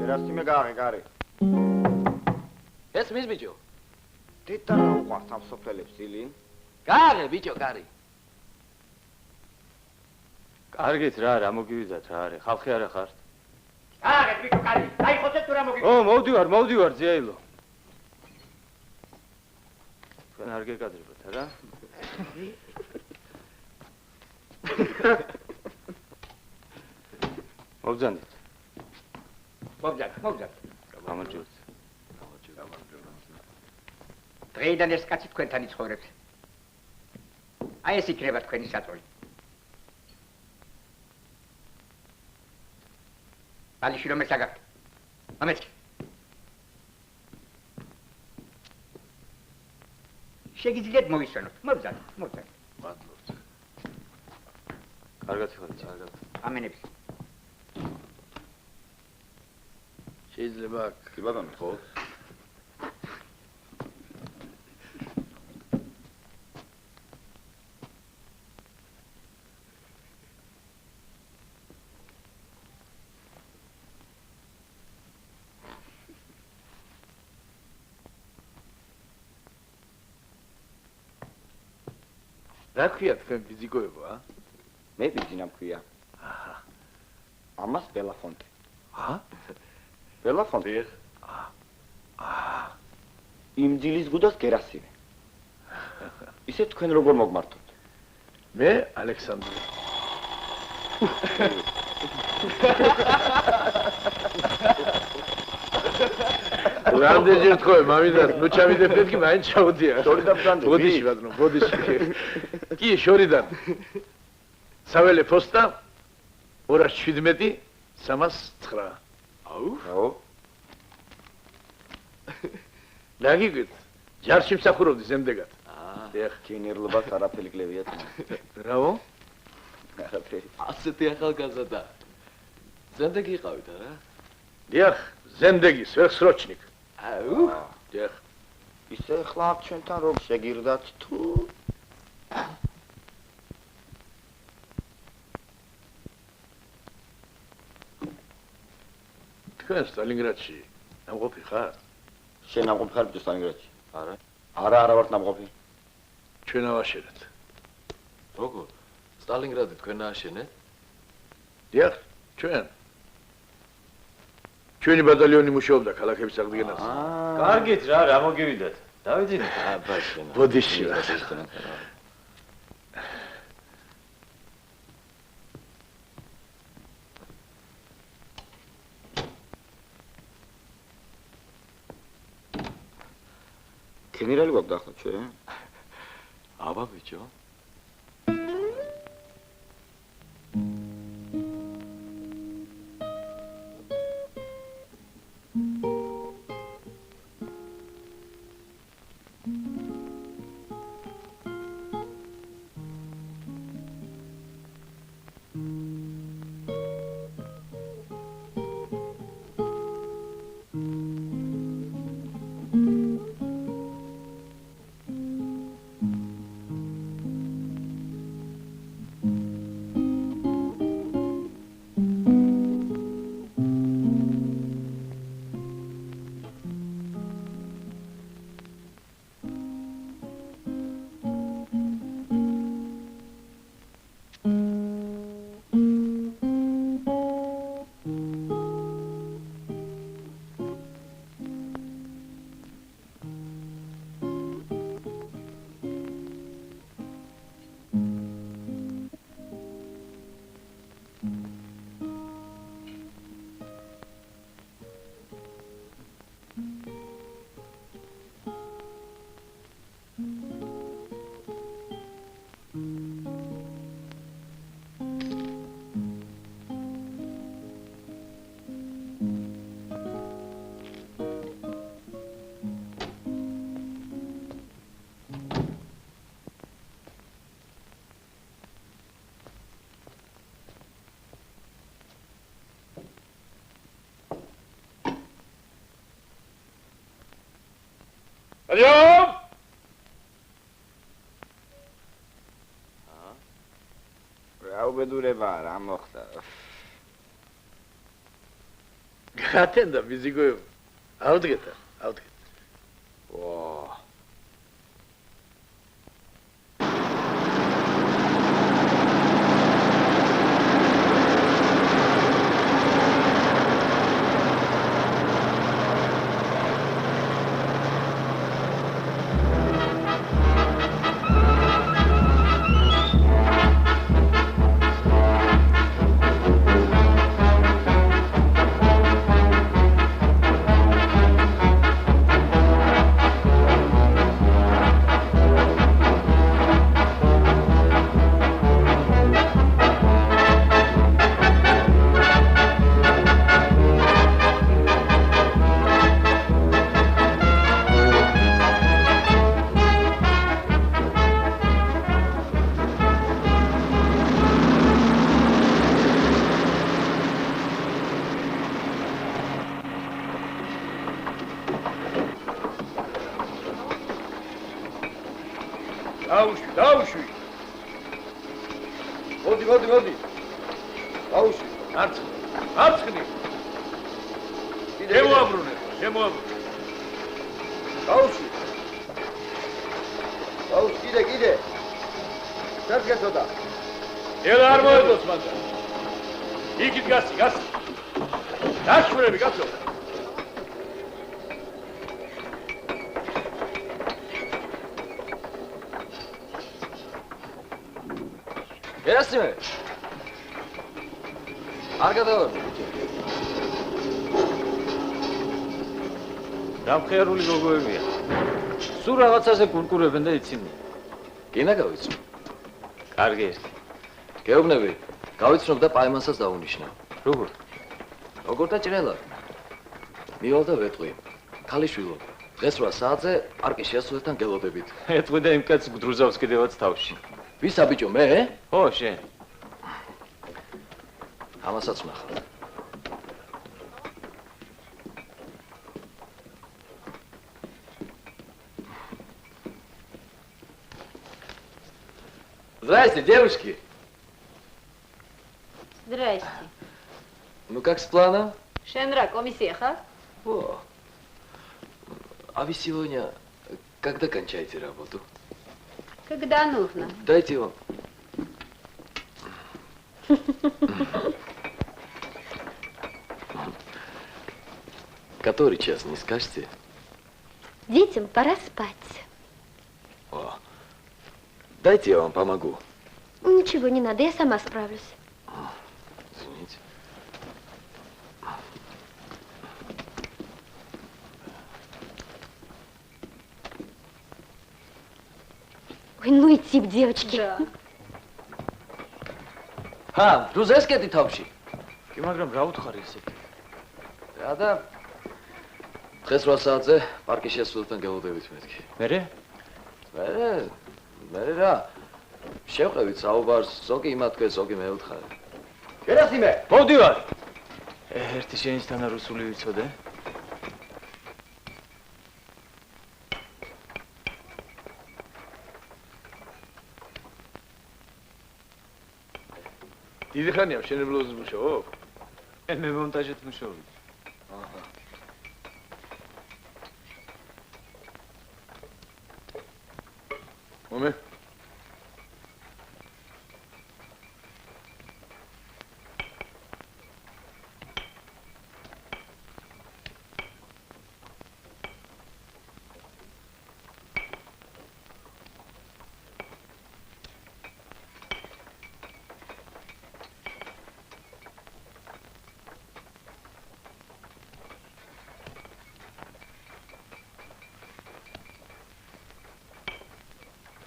გერასიმე გაღე, გარე. ეს მის ბიჭო. დედა რა უყვართ ამ სოფელებს ილინ? გარე ბიჭო, გარე. კარგით რა მოგივიძათ რა არის? ხალხი არა ხართ? გარე ბიჭო, გარე. აი ხოცე თუ რა მოგივიძათ? მოვდივარ ძიაილო. თქვენ არ გეკადრებთ რა? მოგძანდით. მოგძანდით. გამარჯვეთ. დღეიდან ეს კაცი თქვენთან იცხოვრებს. აი ეს იქნება თქვენი საწოლი. ბალიში რომ ესაგავთ. ამეცი. შეგიძლიათ მოვისვენოთ. მოგძანდით. მადლობთ. კარგად ხართ, კარგად. ამენებს. შეიძლება კი ბატონო, ხო? რა ქვია თქვენ ფიზიკოებო, ა? მე ბიძინა მქვია. აჰა. ამას ბელაფონტე. ჰა? ბელაფონტე. აა. იმ ძილის გუდას გერასიმე. ისე თქვენ როგორ მოგმართოთ? მე ალექსანდრე. რამდენჯერ თქვენ მამიდას, ნუ ჩავიდებდეთ კი მაინც ჩავდია. შორიდან ბრანდები. ბოდიში ბატონო, ბოდიში. კი, შორიდან. საველე ფოსტა 217 309. აუ. ნაგიგეთ. ჯარში მსახურობდი ზემდეგად. ეხ, კინერლობას არაფერი კლევიათ. ბრავო. არაფერი. ასეთი ახალგაზრდა. ზემდეგი იყავით არა? დიახ, ზემდეგი, სვერხსროჩნიკ. აუ. დიახ. ისე ხლა აქ ჩვენთან რომ შეგირდათ თუ თქვენ სტალინგრადში ნამყოფი ხარ? შენ ნამყოფი ხარ სტალინგრადში? არა. არა ვარ ნამყოფი. ჩვენ ავაშენეთ. როგორ? სტალინგრადი თქვენ ააშენეთ? დიახ, ჩვენ. ჩვენი ბატალიონი მუშაობდა ქალაქების აღდგენაზე. კარგით რა მოგივიდათ? დავიძინეთ. ბაშენ. ბოდიში. გენერალი გვაქვს ახლა ჩვენ? აბა ბიჭო. Adjom! რა უბედურება რა მოხდა? ატენდა მიზიგოებ. ავდგეთ. ვა. დაუშვი. მოდი. დაუშვი. არცხნი. შემოაბრუნე. დაუშვი. კიდე. სერგეთოდა. ელა არ მოედოს მანდ. იქით გასი. დაშვერები გასო. გერასიმე. არ გადავარ. დამხიარული გოგოებია. სულ რაღაცაზე კურკურებენ და იცინდნენ. გინა გავიცნო. კარგი ეს. გეუბნები, გავიცნობ და პაემანსაც დაუნიშნავ. როგორ? როგორ დაჭრელა? მივალ და ვეტყვი. ქალიშვილო, დღეს 8 საათზე პარკის შესასვლელთან გელოდებით. ეტყვი და იმ კაცს გდრუზავს კიდევაც თავში. ვის აბიჭო მე? ხო, შენ. ამასაც ვნახავ. Здрасте, девушки. Здрасте. Ну как с планом? Шен რა, комиссия ხარ? О. А вы сегодня когда кончаете работу? Когда нужно. Дайте вам. Который час, не скажете? Детям пора спать. О. Дайте я вам помогу. Ничего не надо, я сама справлюсь. Извините. Ой, ну и тип девочки. Да. Ha, რუზესკეთი თავში. კი, მაგრამ რა უთხარი ესეთი? რა და დღეს 8 საათზე პარკის შესასვლელთან გელოდებით მეთქი. მე რა შევყევით საუბარს, ზოგი იმათქვეს, ზოგი მეუთხარი. გერასიმე, მოვდივარ. ერთი შენიშთანა რუსული ვიცოდე? დიდი ხანია მშენებლობის მუშაობ? მე მონტაჟით მუშაობ. აჰა. მომე?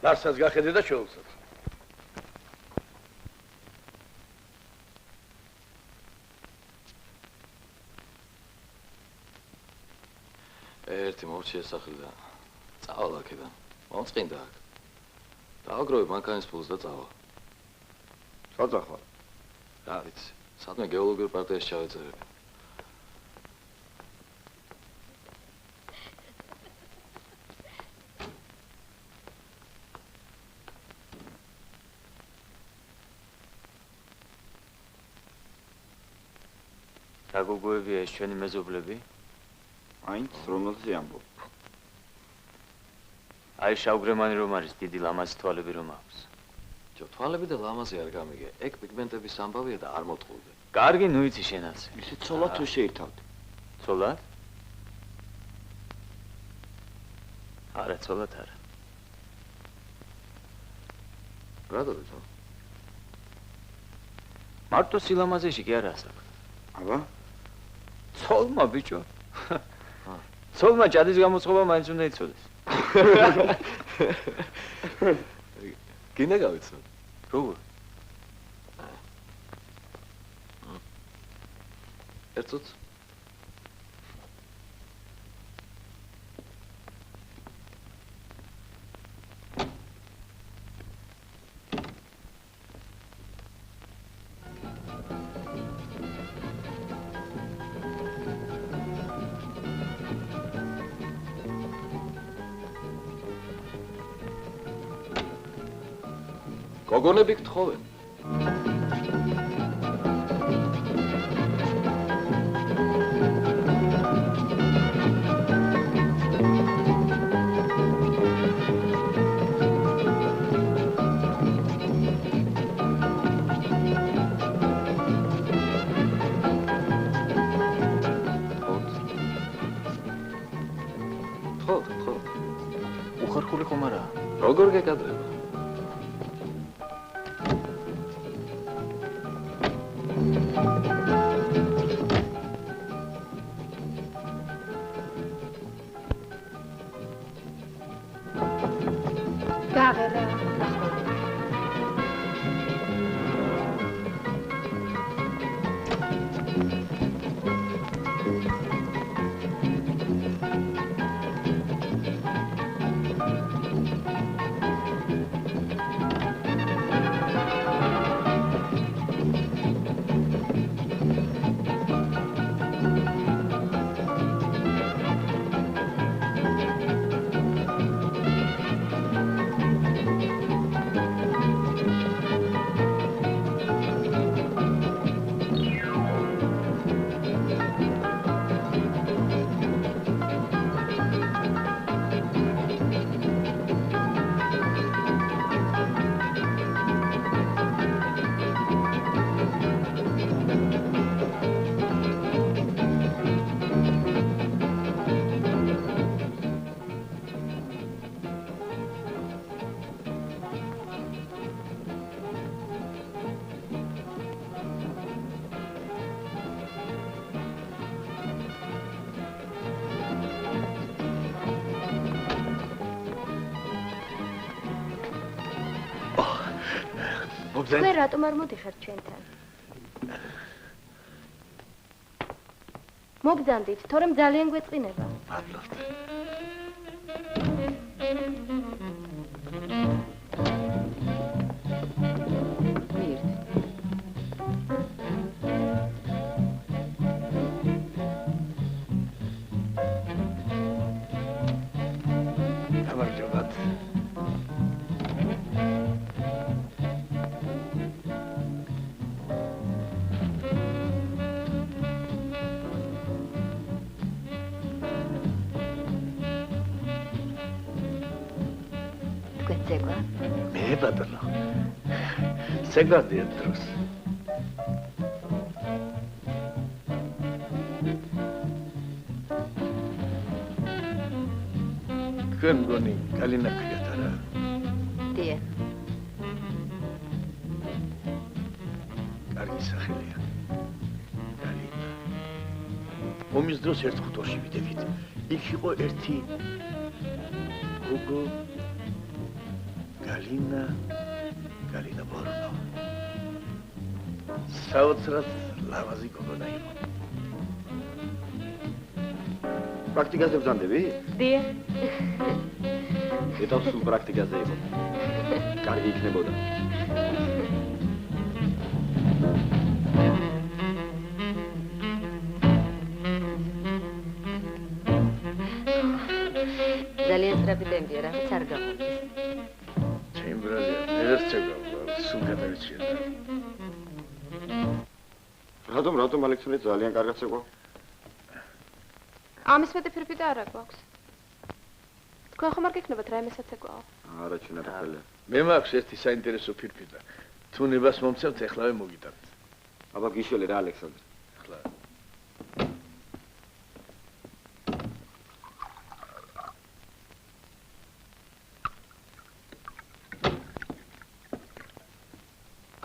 Ლარსას გახედე და შეულსაც. ერთი მოვჩიე სახლიდან. წავალ აქედან. მომწყინდა აქ. დააგროვე მანქანის ფულს და წავალ. საწახვალ. რა ვიცი, სადმე გეოლოგიურ პარტიაში ჩავეწერები. რა გოგოებია ეს ჩვენი მეზობლები? მაინც რომელზე ამბობ? აი შავგრემანი რომ არის, დიდი ლამაზი თვალები რომ აქვს. ჯო თვალები და ლამაზი არ გამიგე. ეგ პიგმენტების ამბავია და არ მოტყულდე. კარგი, ნუ იცი შენაც. ისე ცოლად თუ შეირთავთ? ცოლად? არა, ცოლად არა. რა დადო? მარტო სილამაზეში კი არა საქმე. აბა? ცოლმა ბიჭო. ცოლმა ჯადის გამოწყობა მაინც უნდა იცოდეს. გინდა გავიცნო. როგორ? ერთოც გოგონები გთხოვენ. უხარხული ხომ არა? როგორ გეკადრება? გაღერა. მობზენ თქვენ რატომ არ მოდიხართ ჩვენთან? მოგზანდით, თორემ ძალიან გვეწყინება. მადლობთ. გამარჯობათ. თქვენ ზეგვა? მე ბატონო. ზეგვადია დროს. თქვენ მგონი გალინა ქვიათ არა? დიახ. კარგი სახელია. გალინა. ომის დროს ერთ ხუტორში ვიდექით. იქ იყო ერთი გოგო გალინა ბორნო. საოცრად ლამაზი გოგონა იყო. პრაქტიკაზე ბრძანდები? დიახ. ეტავს სულ პრაქტიკაზე იყო. კარგი იქნებოდა. ძალიან სწრაფი ტემპია, რაღაც არ გამოდის. ჩემ ბრალია, ერთ შეგავ, სულ გადავიჭირდა. რატომ ალექსანდრე ძალიან კარგად შეყვა? ამის მეტი ფირფიტა არა გვაქვს. თქვენ ხომ არ გეკნებათ რაიმე საცეკვაო? არა, ჩვენად ხელია. მე მაქვს ერთი საინტერესო ფირფიტა. თუ ნებას მომცემთ, ეხლავე მოგიტანთ. აბა გიშველე რა ალექსანდრე. ახლა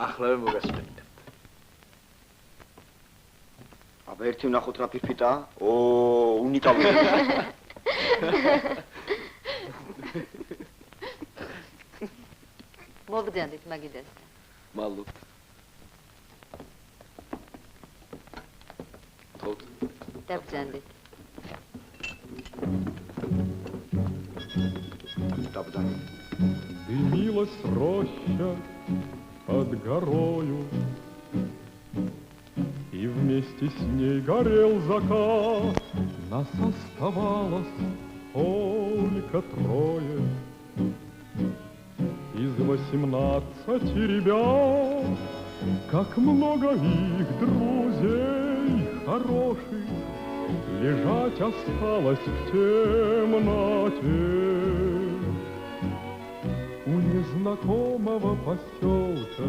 ახლა მოგასმენთ. აბა ერთი ვნახოთ რა ფირფიტაა? ო, უნიკალური. მოგძანდით მაგიდას. მალოთ. თოთ. დაბძანდით. დაბძანდით. Дымилась роща под горою, и вместе с ней горел закат. Нас оставалось только трое из 18 ребят. Как много их друзей хороших лежать осталось в темноте. У незнакомого поселка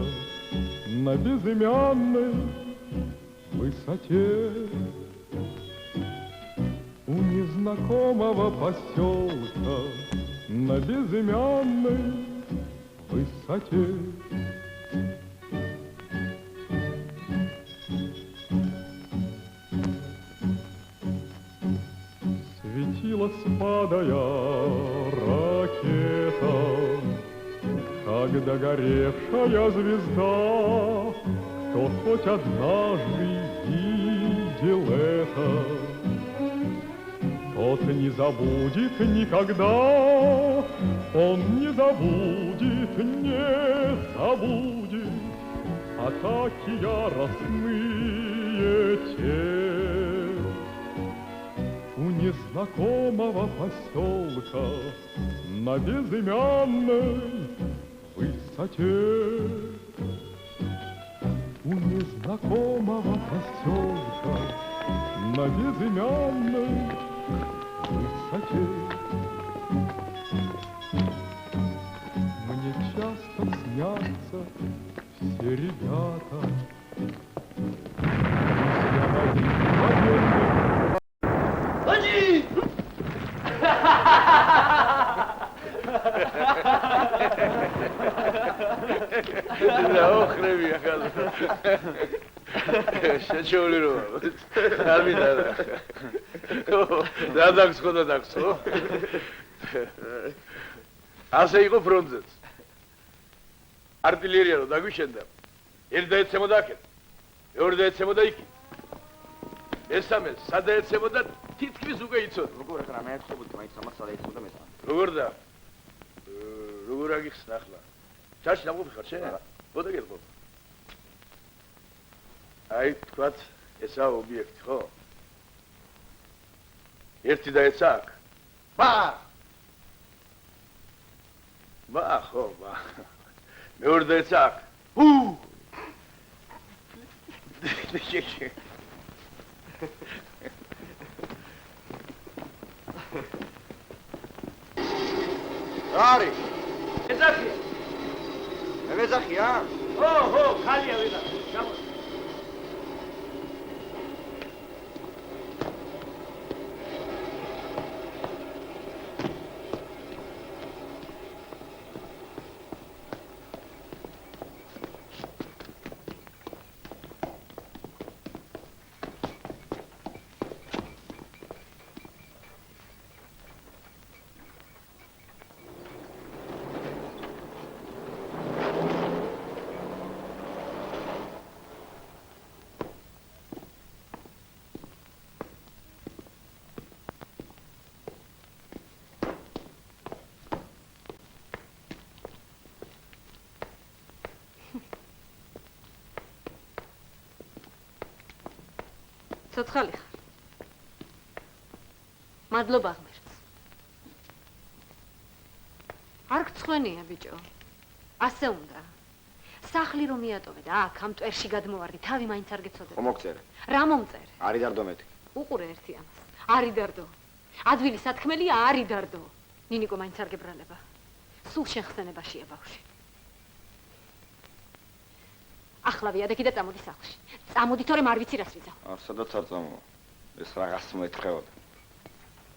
на безымянной высоте. У незнакомого поселка на безымянной высоте. Светилась, падая, ракета, как догоревшая звезда. Кто хоть однажды видел это, тот не забудет никогда. Он не забудет, не забудет атаки яростные те. У незнакомого поселка на безымянной высоте. У незнакомого поселка на безымянной высоте. Мне часто снятся все ребята, друзья мои военные. დაოხრები ახლა. შეჩეული რო. არ მინდა. რა დაგს ხო და დაგს ხო? ასე იყო ფრონტზეც. артиллерия რო დაგვიშენდა. ერთადერთემოდა აქეთ. მეორდაეცემოდა იქით. მესამე სადაეცემოდა თითქმის უკვე იცოდა. როგორ ახლა მე ახსოვდი მაინც ამას არ იცოდა მესამე. როგორ და როგორ აგიხსნა ახლა? ჩარჩი დამყოფი ხარ შენ? ბოდა გელყო. აი თქვათ ესაა ობიექტი, ხო? ერთი დაეცა აქ. ბა, ხო, ბა. მეორე დაეცა აქ. არის? ეძახია. მე ვეძახია? ხო, ხალია ვეძახი. გამო. ცოცხალი ხარ. მადლობა ღმერთს. არ გწხვენია ბიჭო. ასე უნდა. სახლი რომ მიატოვე და აქ ამ ტვერში გადმოვარდი, თავი მაინც არ გეცოდე. ხომ მოგწერე? რა მომწერე? არი დარდო მეთქი. უყურე ერთი ამას. არი დარდო. ადვილი სათქმელია, არი დარდო. ნინიკო მაინც არ გებრალება. სულ შენ ხსენებაშია ბავშვი. ახლა ვიადექი და წამოდი სახლში. წამოდი, თორემ არ ვიცი რას ვიძახ. არ სადაც არ წამოვა. ეს რაღაც მოეთხოვდა.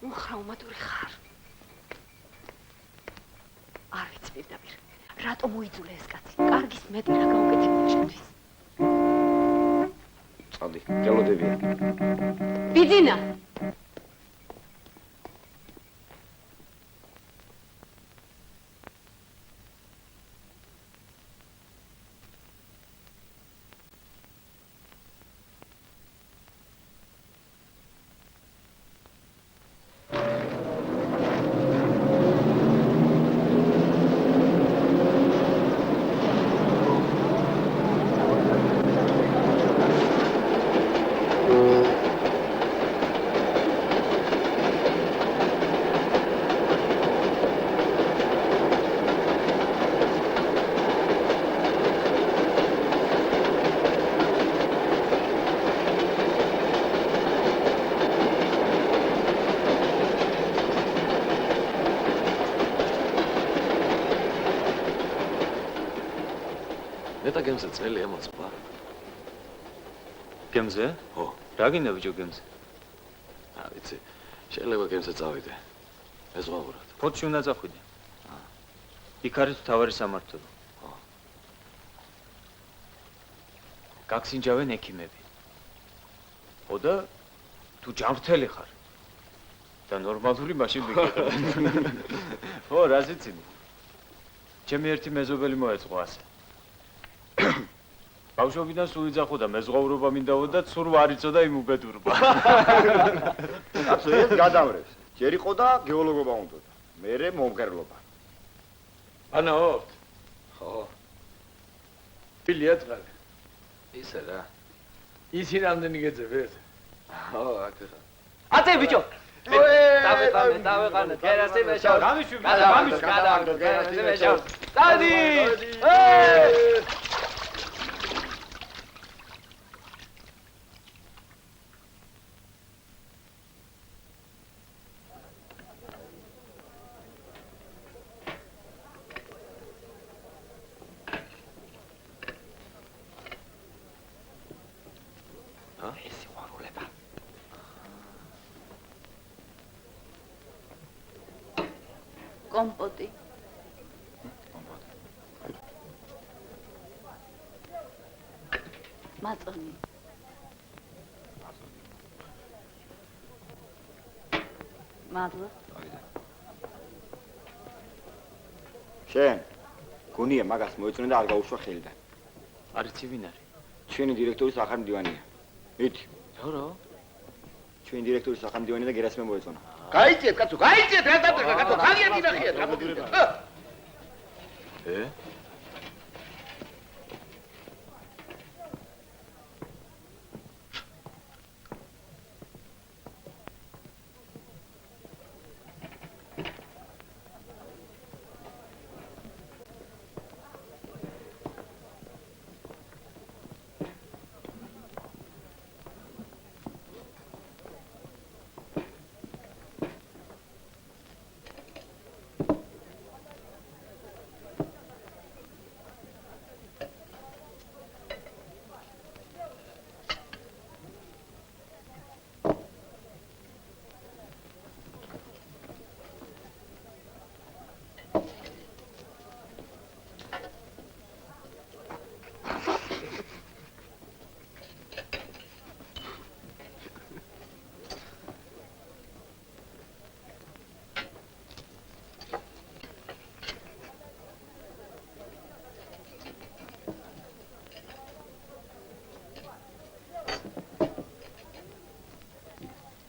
უხრაუმატური ხარ. არ ვიცი პირდაპირ. რატომ მოიძულე ეს კაცი? კარგის მეტი რა გაუკეთებია შენთვის. წადი, გელოდებია. ბიძინა! ნეტა გემზე წელი ემოწვა. გემზე? ხო. რა გინდა ბიჭო გემზე? არ ვიცი. შეიძლება გემზე წავიდე. მეზღვაურად. ფოთში უნდა წახვიდე. იქ არის მთავარი სამმართველო. ხო. გაგსინჯავენ ექიმები. ხო და თუ ჯანმრთელი ხარ და ნორმალური მაშინ მიგიღებ. ხო, რას იცინი? ჩემი ერთი მეზობელი მოეწყო ასე. ბავშვობიდან სულ იძახოდა მეზღვაურობა მინდაო და ცურ არ იცოდა იმ უბედურობა. კაცო, ეს გადამრევს. ჯერ იყო და გეოლოგობა უნდოდა. მერე მომღერლობა. ანაოთ. ხო. ბილია წყალი. ისე რა. ისი რამდენი გეძებეთ? ხო, აქ ხა. აწე ბიჭო. დავეყანე, გერასი მეშავ. გამიშვი, გერასი მეშავ. დადი! კომპოტი. მაწონი. მადლობა. შენ გონია მაგას მოეწონა და არ გაუშვა ხელიდან. არ იცი ვინ არის? ჩვენი დირექტორის ახალ მდივანია. მით. რა? ჩვენი დირექტორის ახალ მდივანია და გერასიმე მოეწონა. გაიწიეთ, კაცო, გაიწიეთ, რა დაბლა, კაცო, ხალია დინახიათ, გამოდირეთ.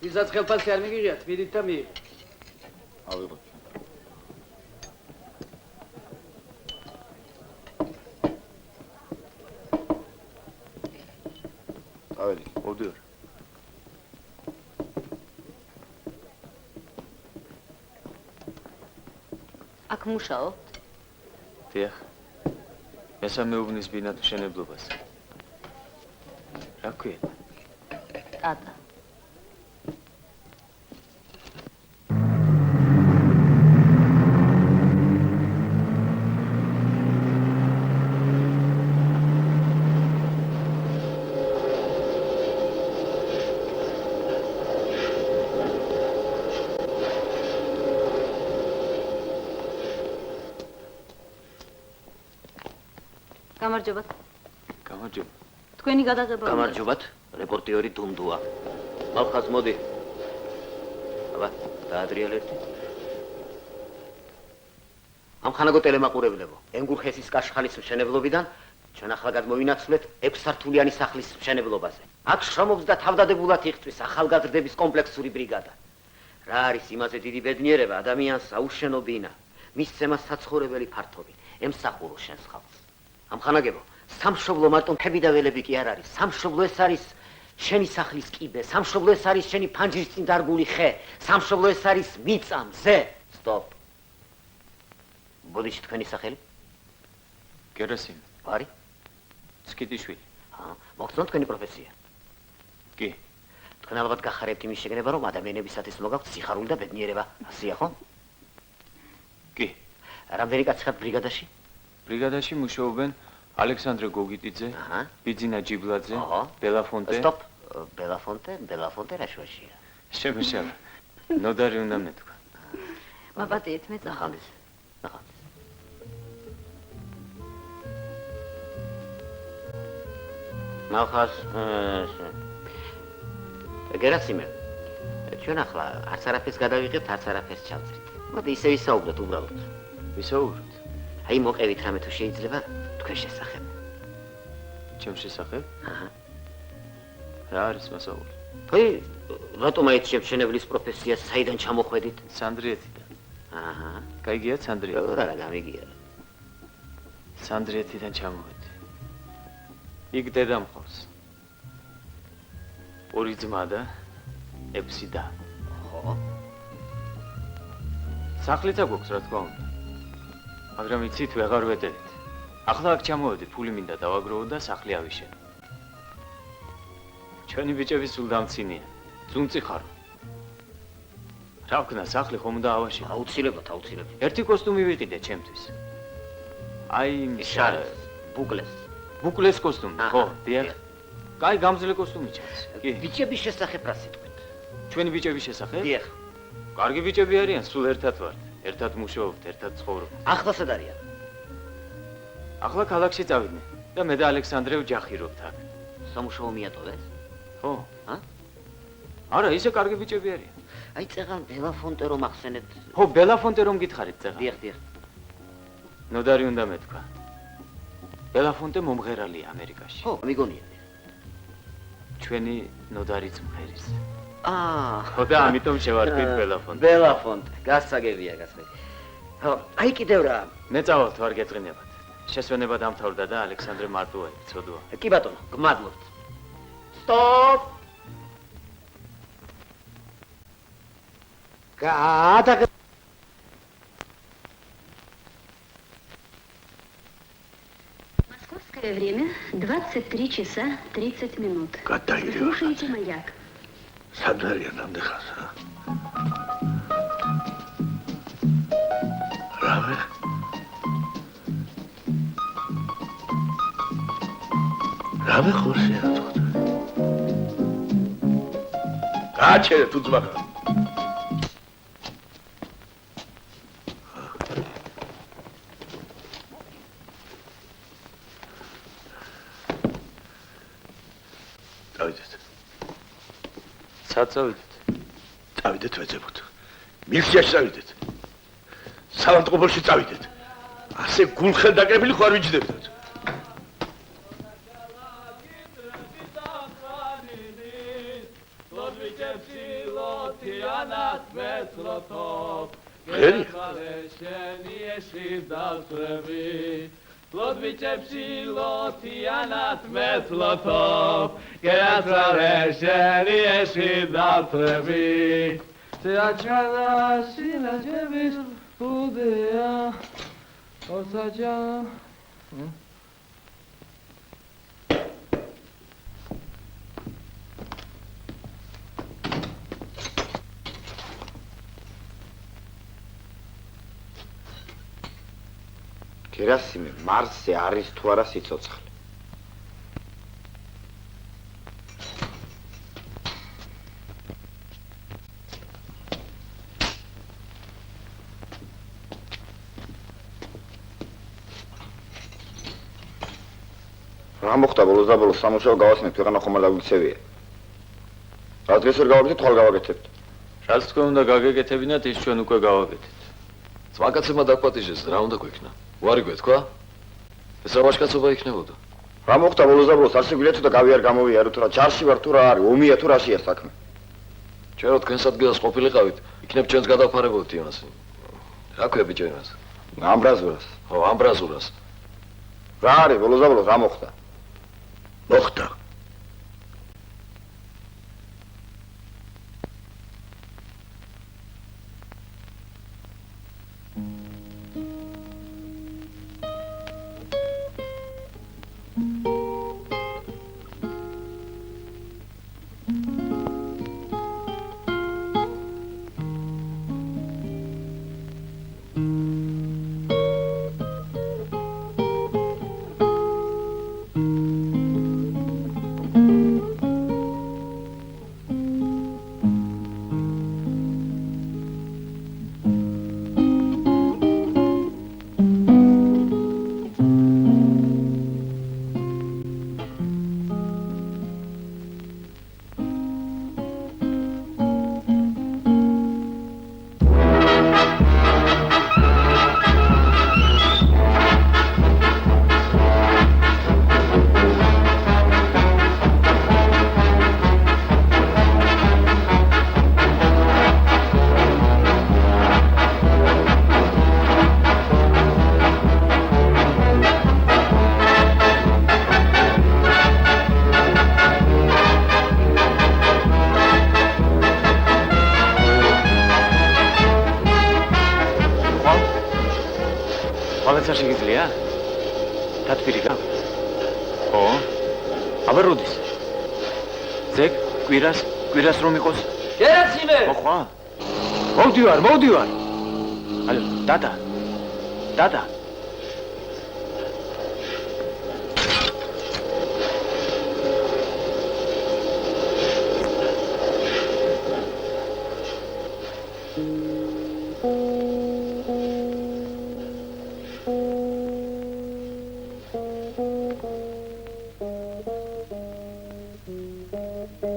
ისაც ხელფასი არ მიგიღიათ, მიდით და მიიღეთ. ავიღოთ. ავედი. მოდიარ. აქ მუშაობთ? დიახ. მე მესამეუბნის ბინადმშენებლობას. რა ქვია? ტატა. გამარჯობათ. გამარჯობა. თქვენი გადაღება. გამარჯობათ, რეპორტიორი დუმდუა. მალხაზ მოდი. აბა, დაადრიელ ერთი. ამ ხანაგო ტელემაყურებლებო, ენგურხესის კაშხალის მშენებლობიდან ჩვენ ახლა გადმოვინაცვლეთ 6 სართულიანი სახლის მშენებლობაზე. აქ შრომობს და თავდადებულად იღწვის ახალგაზრდების კომპლექსური ბრიგადა. რა არის იმაზე დიდი ბედნიერება ადამიანს აუშენო ბინა, მისცემა საცხოვრებელი ფართობი, ემსახურო შენს ხალხს. ამ ხანაგებო, სამშობლო მარტო მთები და ველები კი არ არის. სამშობლო ეს არის შენი სახლის კიბე, სამშობლო ეს არის შენი ფანჯრის წინ დარგული ხე, სამშობლო ეს არის მიწა, მზე. სტოპ. ბოდიში თქვენი სახელი? გერასიმ. ვარი? სკიტიშვილი. მოგწონთ თქვენი პროფესია? კი. თქვენ ალბათ გახარებთ იმის შეგნება, რომ ადამიანებისათვის მოგაქვთ სიხარული და ბედნიერება. ასია ხო? კი. რამდენი კაცი ხართ ბრიგადაში? ბრიგადაში მუშაობენ ალექსანდრე გოგიტიძე, ბიძინა ჯიბლაძე, ბელაფონტე. სტოპ. ბელაფონტე რა შუაშია? შემეშალა. ნოდარი უნდა მეთქვა. მაპატიეთ, მე წახალ. ნახავთ. მალხაზ გერასიმე, ჩვენ ახლა არც არაფერს გადავიღებთ, არც არაფერს ჩავწრით. მოდი ისე ვისაუბროთ უბრალოდ. ვისაუბროთ? აი მოყევით რამე თუ შეიძლება თქვენ შესახებ. ჩემ შესახებ? რა არის მასაული? აი, რატომ აი შემშენებლის პროფესიას საიდან ჩამოხვედით? სანდრიეთიდან. გაიგიათ სანდრიეთი? რა გამიგია. სანდრიეთიდან ჩამოვედი. იქ დედა მყავს. ორი ძმა და 6 და. ხო. სახლიც აქვს რა თქმა უნდა. მაგრამ იცით ვეღარ ვედელით. ახლა აქ ჩამოვედი, ფული მინდა დავაგროვო და სახლი ავიშენო. ჩვენი ბიჭები სულ დამცინია. ძუნწი ხარო. რა ვქნა, სახლი ხომ უნდა ავაშენო? აუცილებლად. ერთი კოსტუმი ვიყიდე ჩემთვის. აი შარლ, ბუკლეს კოსტუმი, ხო, დიახ. კაი გამძლე კოსტუმი ჩანს. კი. ბიჭების შესახებ რა სიტყვით? ჩვენი ბიჭების შესახებ? დიახ. კარგი ბიჭები არიან, სულ ერთად ვართ. ერთად მუშაობთ, ერთად ცხოვრობთ. ახლა სად არიან? ახლა ქალაქში წავიდნენ და მე და ალექსანდრე ვჯახირობთ აქ. სამუშაო მიატოვეს? ხო. არა, ისე კარგი ბიჭები არიან. აი წეღან ბელაფონტე რომ ახსენეთ. ხო, ბელაფონტე რომ გითხარით წეღან. დიახ. ნოდარი უნდა მეთქვა. ბელაფონტე მომღერალია ამერიკაში. ხო, მიგონია. ჩვენი ნოდარიც მღერის. ხო და ამიტომ შევარდით ბელაფონტე. ბელაფონტე, გასაგებია. ხო, აი კიდევ რა. მე წავალთ, ვარ გეწყინებათ. შესვენება დამთავრდა და ალექსანდრე მარტოა იცოდოა. კი ბატონო, გმადლობთ. სტოპ. Московское время 23 часа 30 минут. Слушайте маяк. Садвария нам дыхаться. Раве? Раве хурсия тут. Качере тут звака. საწავიდეთ. წავიდეთ ვეძებოთ. მილიციაში წავიდეთ. სავანტყოფოში წავიდეთ. ასე გულხელდაკრებილი ხო არ ვიჯდებოდეთ. Lodvičepsi lotianat metlotov, Gerasaresheni eshidaltrevi. Teachada sinajebis udea, Osaja. გერასიმე, მარსზე არის თუ არა სიცოცხლე? რა მოხდა ბოლოს და ბოლოს სამუშაო გავაცნეთ, ვეღანა ხომ არ დაგვიქცევია. რა დღეს ვერ გავაკეთეთ, ხვალ გავაკეთებთ. რაც თქვენ უნდა გაგეკეთებინათ, ის ჩვენ უკვე გავაკეთეთ. ძმაკაცებმა დაგპატიჟეს, რა უნდა გვექნა? უარი გვეთქვა? ეს რა ვაჟკაცობა იქნებოდა? რა მოხდა ბოლოს და ბოლოს, არ შეგვიძლია თუ და გავი არ გამოვიარო თუ რა, ჯარში ვარ თუ რა არის, ომია თუ რაშია საქმე. ჩვენ რო თქვენს ადგილას ყოფილიყავით, იქნებ ჩვენს გადავფარებოდით იმას. რა ქვია ბიჭო იმას? ამბრაზურას. ხო, ამბრაზურას. რა არის ბოლოს და ბოლოს, რა მოხდა? მოხდა. რაღაცა შეგიძლია? დათბირი გაქვს? ხო? აბა როდის? ზეგ, კვირას რომ იყოს? გერასიმე! ხო, ხო. მოვდივარ. ალო, დადა.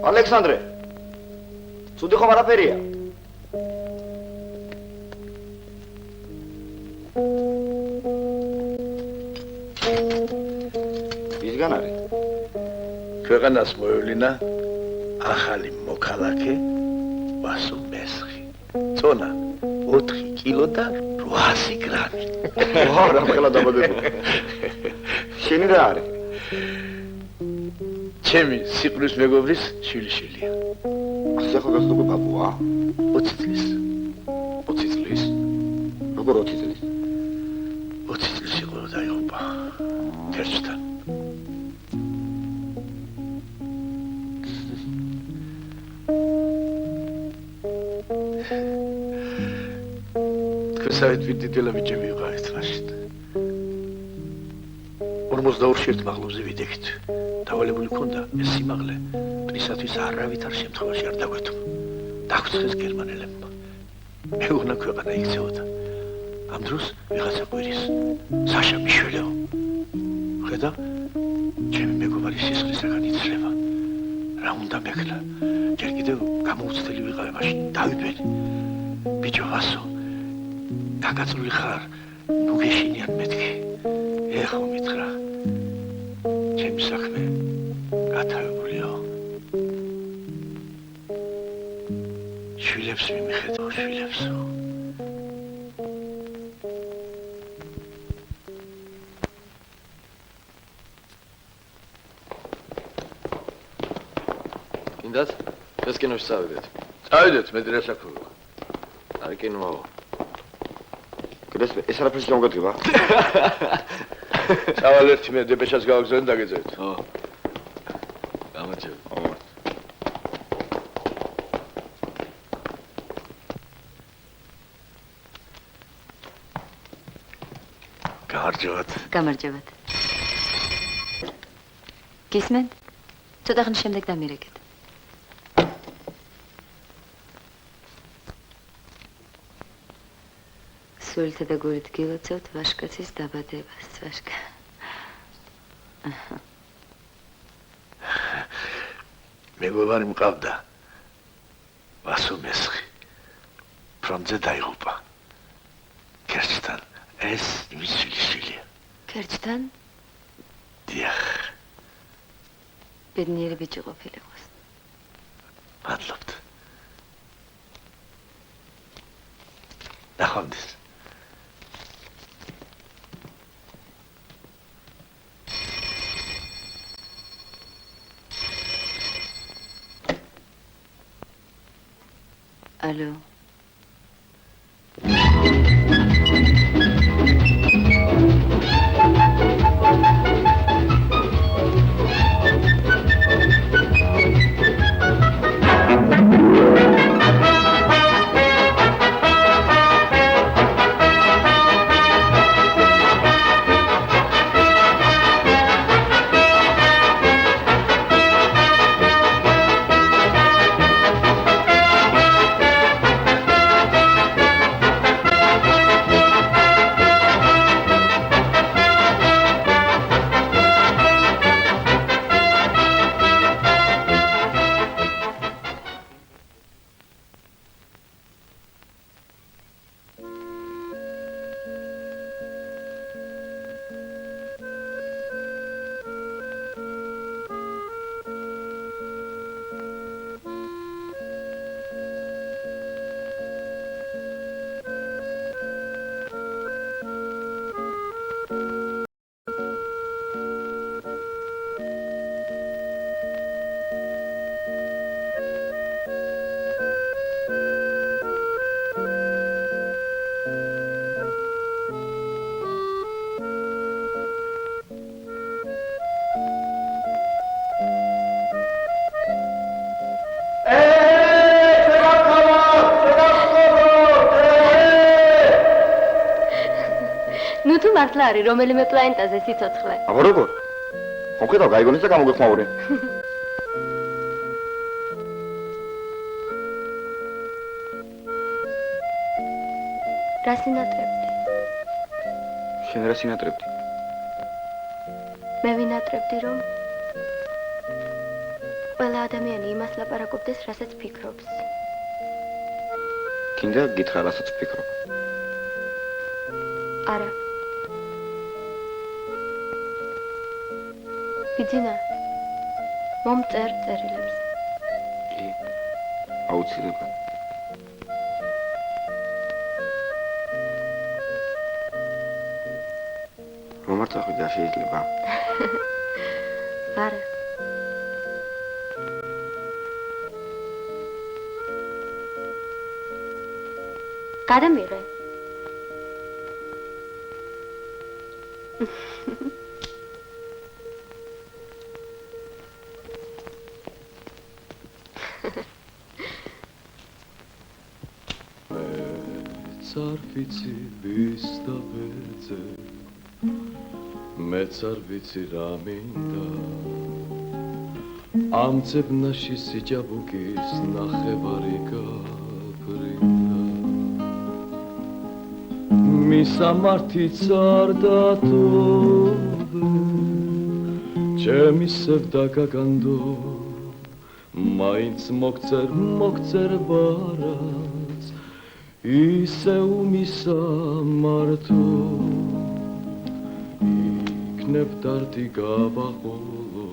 ალექსანდრე, ცუდი ხომ არაფერია? ვისგან არის? ქვეყანას მოევლინა ახალი მოქალაქე ვასო მესხი. წონა 4 კილო და 800 გრამი. ვაუ, რა ხელა დაბადებულა. შენი რა არის? ჩემი სიყვარულის მეგობრის შვილიშვილია. ასე ახალგაზრდა ბაბუა? 20 წლის. 20 წლის? როგორ 20 წლის? 20 წლის იყო და დაიღუპა. თერჩთან. თქვენსავით ვიდიდელა ბიჭები ვიყავით მაშინ. 42 ერთმაღლობზე ვიდექით. დავალებული ქონდა ეს სიმაღლე პრისათვის არავითარ შემთხვევაში არ დაგვეთო. დაგვცხეს გერმანელებმა. მეგონა ქვეყანა იქცეოდა. ამ დროს ვიღაცა ყვირის. საშა მიშველეო. ხედა? ჩემი მეგობარი სისხლისაგან იცლება. რა უნდა მეკლა? ჯერ კიდევ გამოუცდელი ვიყავი მაშინ დავიბენი. ბიჭო ვასო. გაგაწრული ხარ? ნუ გეშინიათ მეთქი. ეხო მითხრა. ჩემი საქმე გათავებულია. შვილებს მიმიხედავ, შვილებსო. გინდათ? ეს კინოში წავიდეთ. წავიდეთ, მე დღეს საქმეა. აი კინოა. გრესლე, ეს არაფერს რომ გაგება? წავალ ერთი მე დებეშას გავაგზავნე და გეძებთ. ხო. გამარჯობა. გამარჯობათ. გამარჯობათ. გისმენთ? ცოტა ხნის შემდეგ დამირეკეთ. სულითა და გულით გილოცავთ ვაშკაცის დაბადებას, ვაშკა. მეგობარი მყავდა. ვასო მესხი. ფრონტზე დაიღუპა. კერჩთან ეს მის შვილია. კერჩთან? დიახ. ბედნიერი ბიჭი ყოფილიყოს. მადლობთ. ნახვამდის. Алло. მართლა არის რომელიმე პლანეტაზე სიცოცხლე. აბა როგორ? მოხედავ, გაიგონეს და გამოგეხმაურე. რა სინატრებდი? შენ რა სინატრებდი? მე ვინატრებდი რომ ყველა ადამიანი იმას ლაპარაკობდეს, რასაც ფიქრობს. კიდე გითხრა, რასაც ფიქრობ. არა. ბიძინა, მომწერ წერილებს. კი, აუცილებლად. მომართავი და შეიძლება. არა. გადამიღე. არ ვიცი ვის დაბეძე მეც არ ვიცი რა მინდა ამ ძებნაში სიჯაბუკის ნახევარი გაფრინდა მისამართიც არ დატოვე ჩემი სევდა გაგანდო მაინც მოგწერ ბარად ისე უმისამართო იქნებ დარდი გავაყოლო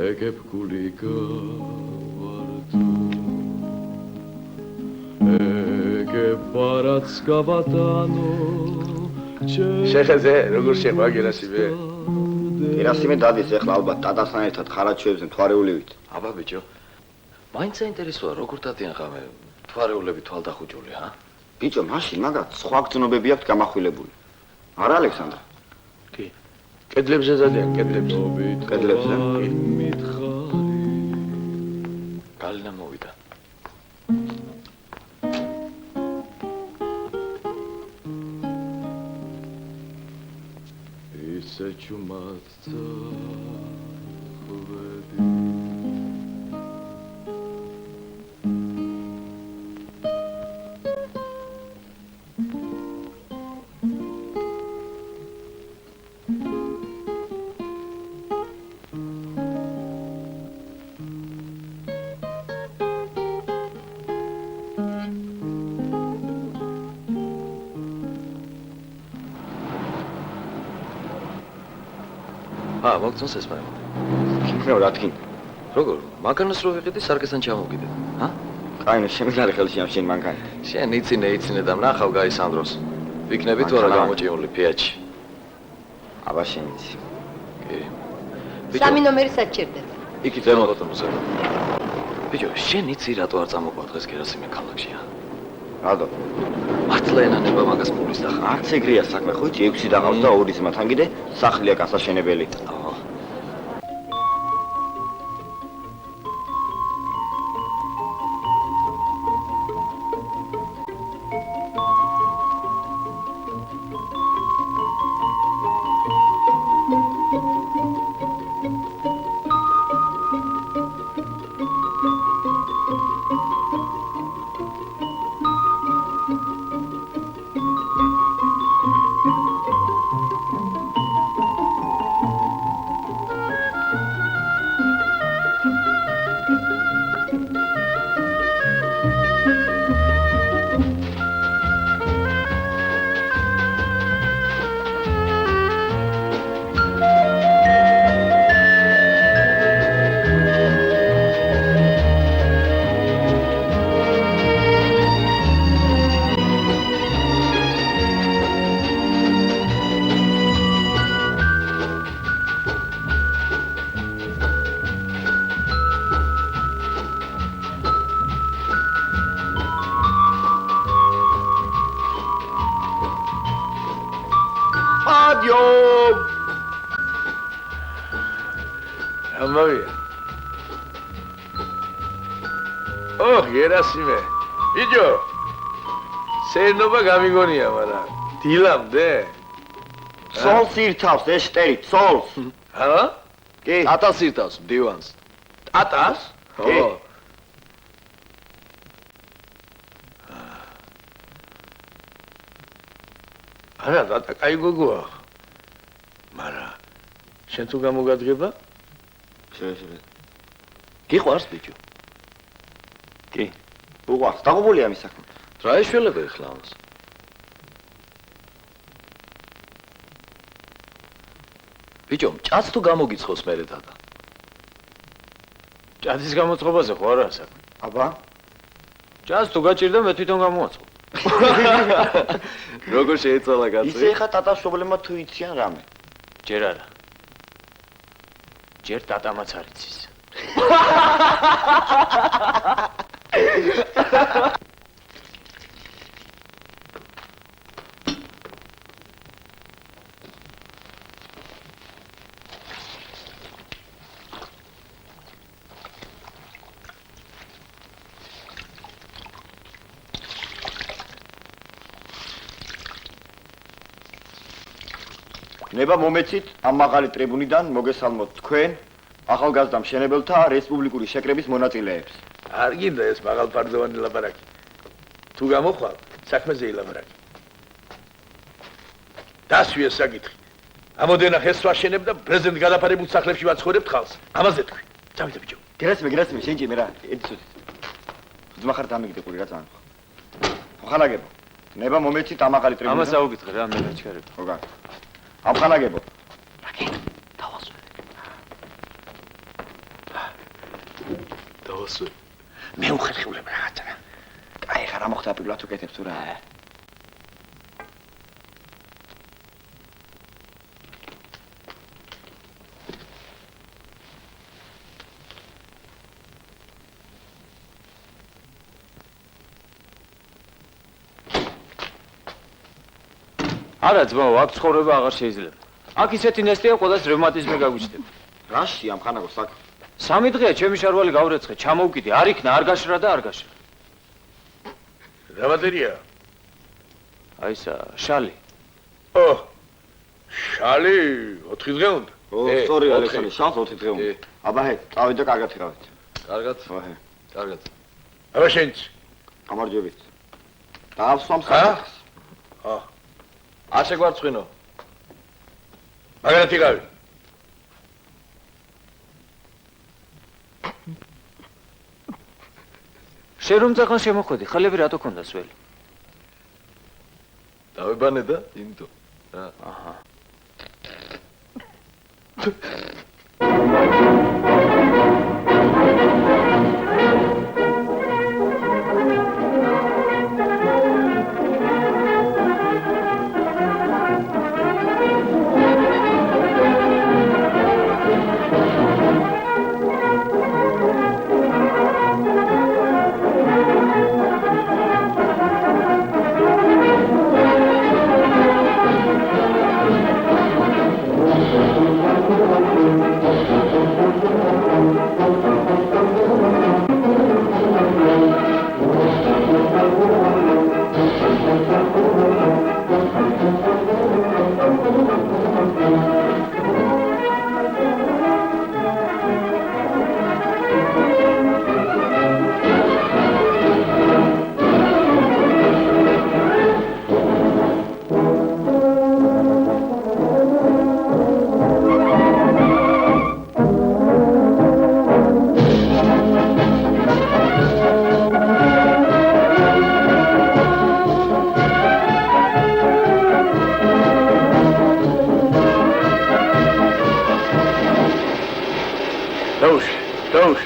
ეგებ გული გავარდო ეგებ ბარაც გავატანო შეხეზე როგორ შევა გერასიმე გერასიმე დადის ეხლა ალბათ დადასთან ერთად ხარაჩოებზე მთვარეულივით აბა ბიჭო მაინც საინტერესოა როგორ დადიან ღამე თვარეულები თვალდახუჭული, ჰა? ბიჭო, მაშინ მაგათ სხვა გზნობები აქვს გამახვილებული. არა, ალექსანდრა? კი. კედლებზე ზადიან, კედლებზე. კედლებზე? გალინა მოვიდა. ჭუმაცა ხვედი მოგწონს ეს მაიმა. იქნებ რა თქმა. როგორ? მანქანას რო ვიყიდი, სარკესთან ჩამოვიდე. ჰა? კაინო, შემიძლია ხელში ამ შენ მანქანა. შენ იცინე და მნახავ გაი სანდროს. ვიქნები თუ არა გამოჭიული ფიაჩი. აბა შენ იცი. კი. სამი ნომერი საჭირდება. იქით ზემოთ ბოტონზე. ბიჭო, შენ იცი რატო არ წამოყვა დღეს გერასიმე ქალაქშია? რატო? მართლა ენანება მაგას პულის და ხარ. არც ეგრეა საქმე, ხო იცი, 6 დაღავს და 2 ძმა თან კიდე სახლია გასაშენებელი. გერასიმე. ბიჭო. სენობა გამიგონია, მაგრამ დილამდე? სოლს ირთავს ეს შტერი, სოლს. ჰა? კი. ტატას ირთავს მდივანს. ტატას? კი. არა, ტატა კაი გოგოა. მაგრამ შენ თუ გამოგადგება? შეიძლება. გიყვარს ბიჭო? კი. უყვარს, დაღუპულია მის საქმე. რა ეშველება ეხლა ამას? ბიჭო, ჭაც თუ გამოგიცხოს მერე დადა. ჭადის გამოწყობაზე ხო არა საქმე? აბა? ჭას თუ გაჭირდა მე თვითონ გამოაწყობ. როგორ შეეცვალა კაცი? ისე ხა ტატას პრობლემა თუ იციან რამე. ჯერ არა. ჯერ ტატამაც არ იცის. ნება მომეცით ამ მაღალი ტრიბუნიდან მოგესალმოთ თქვენ ახალგაზრდა მშენებელთა რესპუბლიკური შეკრების მონაწილეებს. არ გინდა ეს მაღალფარდოვანი ლაპარაკი. თუ გამოხვალ, საქმეზე ილაპარაკი. დასვია საკითხი. ამოდენა ხეს ვაშენებ და პრეზიდენტ გადაფარებულ სახლებში ვაცხოვრებ ხალხს. ამაზე თქვი. წავიდე ბიჭო. გერასიმე, შენ ჭიმე რა, ედიცოდი. ძმა ხარ დამიგდე ყური რა ძალიან. ხალაგებო. ნება მომეცით ამ მაღალი ტრიბუნიდან. ამას აუგითხე რა, მე გაჩქარებ. ხო გა. ამხანაგებო. დავასვე. მე უხერხულებ რაღაცა. კაი ხარ, რა მოხდა პირველად უკეთებს თუ რა? არა ძმაო, აქ ცხოვრება აღარ შეიძლება. აქ ისეთი ნესტია, ყველას რევმატიზმი გაგვიჩნდება. რაში ამხანაგო საქმე? 3 დღეა ჩემი შარვალი გავრეცხე, ჩამოვკიდე, არ იქნა, არ გაშრა და არ გაშრა. რა ბატერია? აი ისა, შალი. ო, შალი 4 დღე უნდა. სწორი ალექსანდრე, შალს 4 დღე უნდა. აბა ჰე, წავიდე და კარგად იღავით. კარგად? აჰე. კარგად. აბა შენც. გამარჯვებით. დაავსვამ საფრთხეს. ასე გვარცხინო. მაგათ იღავი. შენ რომ წახან შემოხვედი, ხალები რატო ქონდა სველი? დავებანე და იმდო. რა. აჰა.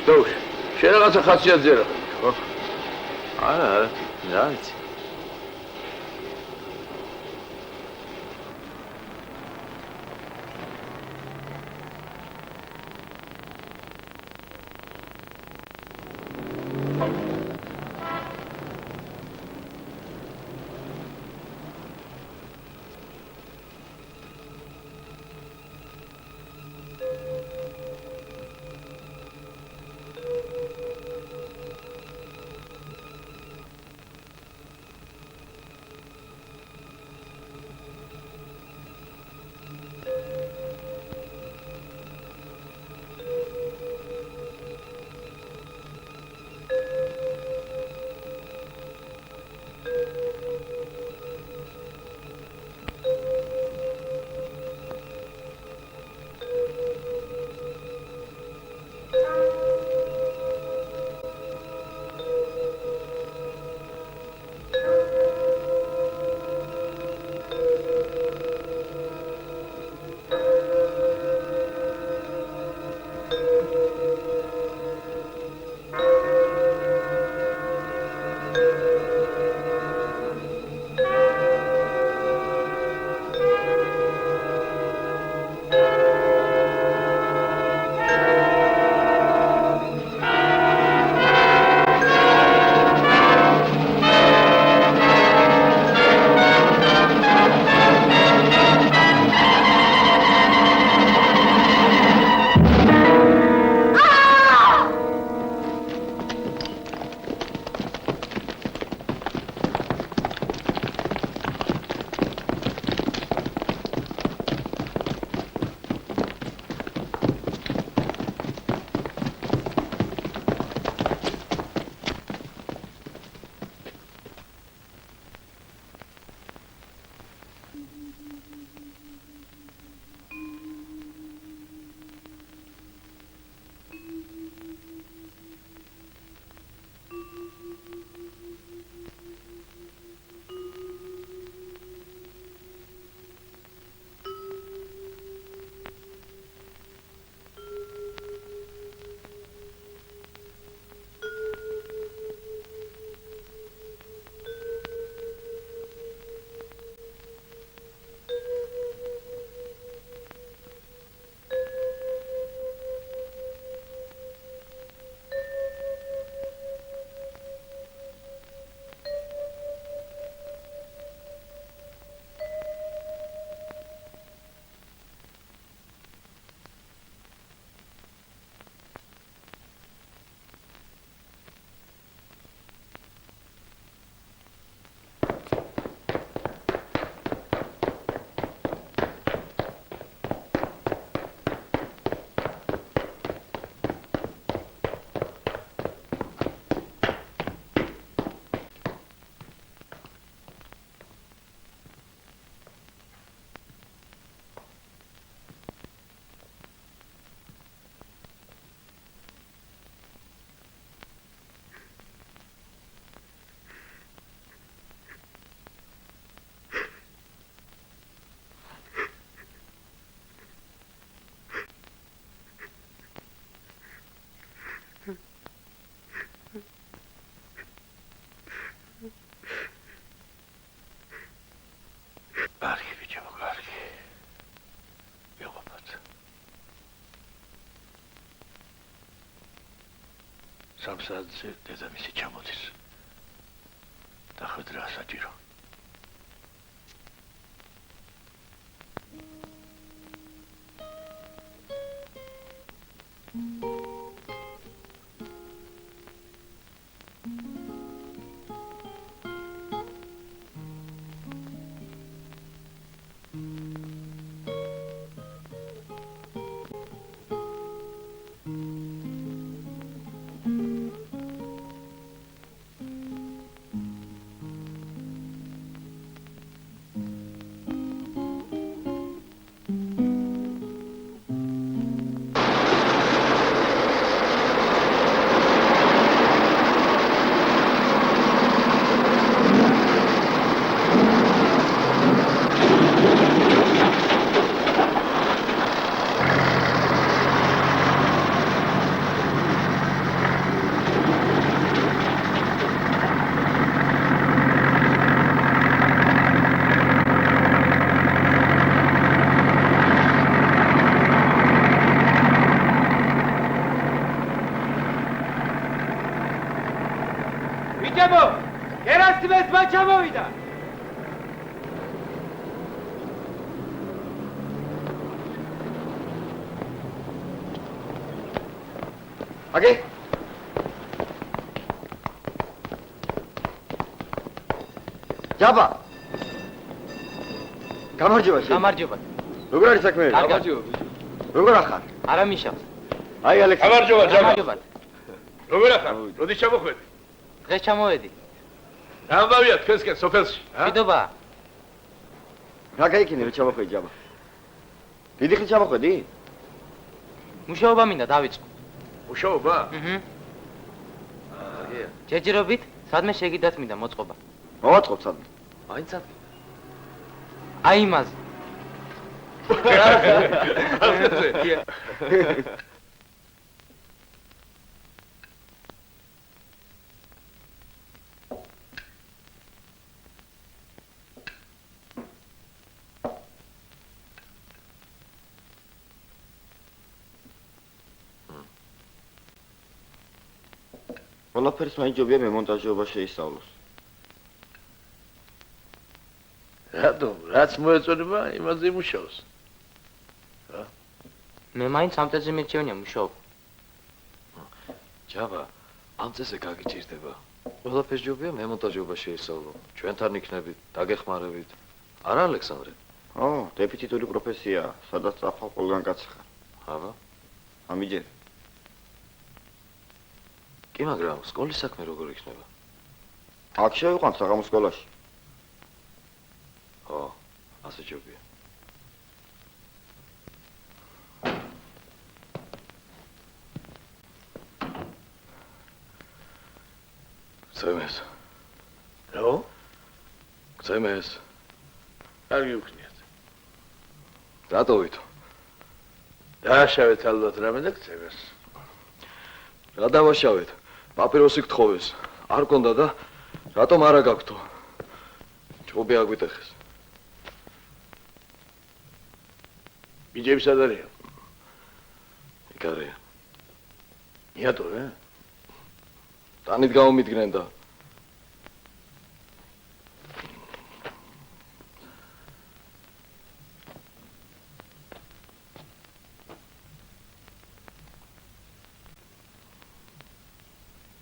დაუშვი. შენ რაღაცა ხასიათზე რა ხო? არა, რა ვიცი. 3 საათზე დედამისი ჩამოდის. დახვედრა საჭირო. ვიჯებო, გერასიმეს მა ჩამოვიდა. აგე? ჯაბა. გამარჯობა შენ. გამარჯობა. როგორ არის საქმე? გამარჯობა. როგორ ახარ? არა მიშავს. აი ალექსი. გამარჯობა ჯაბა. გამარჯობა. როგორ ახარ? როდი ჩამოხვედი? დღეს ჩამოვედი. რა ამბავია თქვენსკენ სოფელში? მშვიდობა. რა გაიქინე რომ ჩამოხვედი ჯაბა? დიდი ხნით ჩამოხვედი? მუშაობა მინდა დავიწყო. მუშაობა? აგია. ჯერჯერობით სადმე შეგიდათ მინდა მოწყობა. მოვაწყობ სადმე. მაინც აი იმაზე. ყველაფერს მაინჯობია მემონტაჟეობა შეისწავლოს. რატომ? რაც მოეწონება, იმაზე იმუშაოს. მე მაინც ამ წელზე მირჩევნია მუშაობა. ჯაბა, ამ წესზე გაგიჭირდება. ყველაფერს ჯობია მემონტაჟეობა შეისწავლო. ჩვენთან იქნებით, დაგეხმარებით. არა ალექსანდრე? ო, დეფიციტური პროფესიაა, სადაც წახვალ ყველგან კაცი ხარ. აბა, ამიჯერ. კი, მაგრამ სკოლის საქმე როგორ იქნება? აქ შევიყვანთ საღამოს სკოლაში. ო, ასე ჯობია. გწემეს. რო? გწემეს. კარგი უხნიათ. რატო ვითო? დააშავეთ ალბათ რამე და გწევეს. რა დავაშავეთ? პაპიროსი გთხოვეს. არ კონდა და რატომ არა გაგვთო? ჭობი აგვიტეხეს. ბიჯები სად არიან? იქ არიან. იატო, ტანით გამომიდგნენ და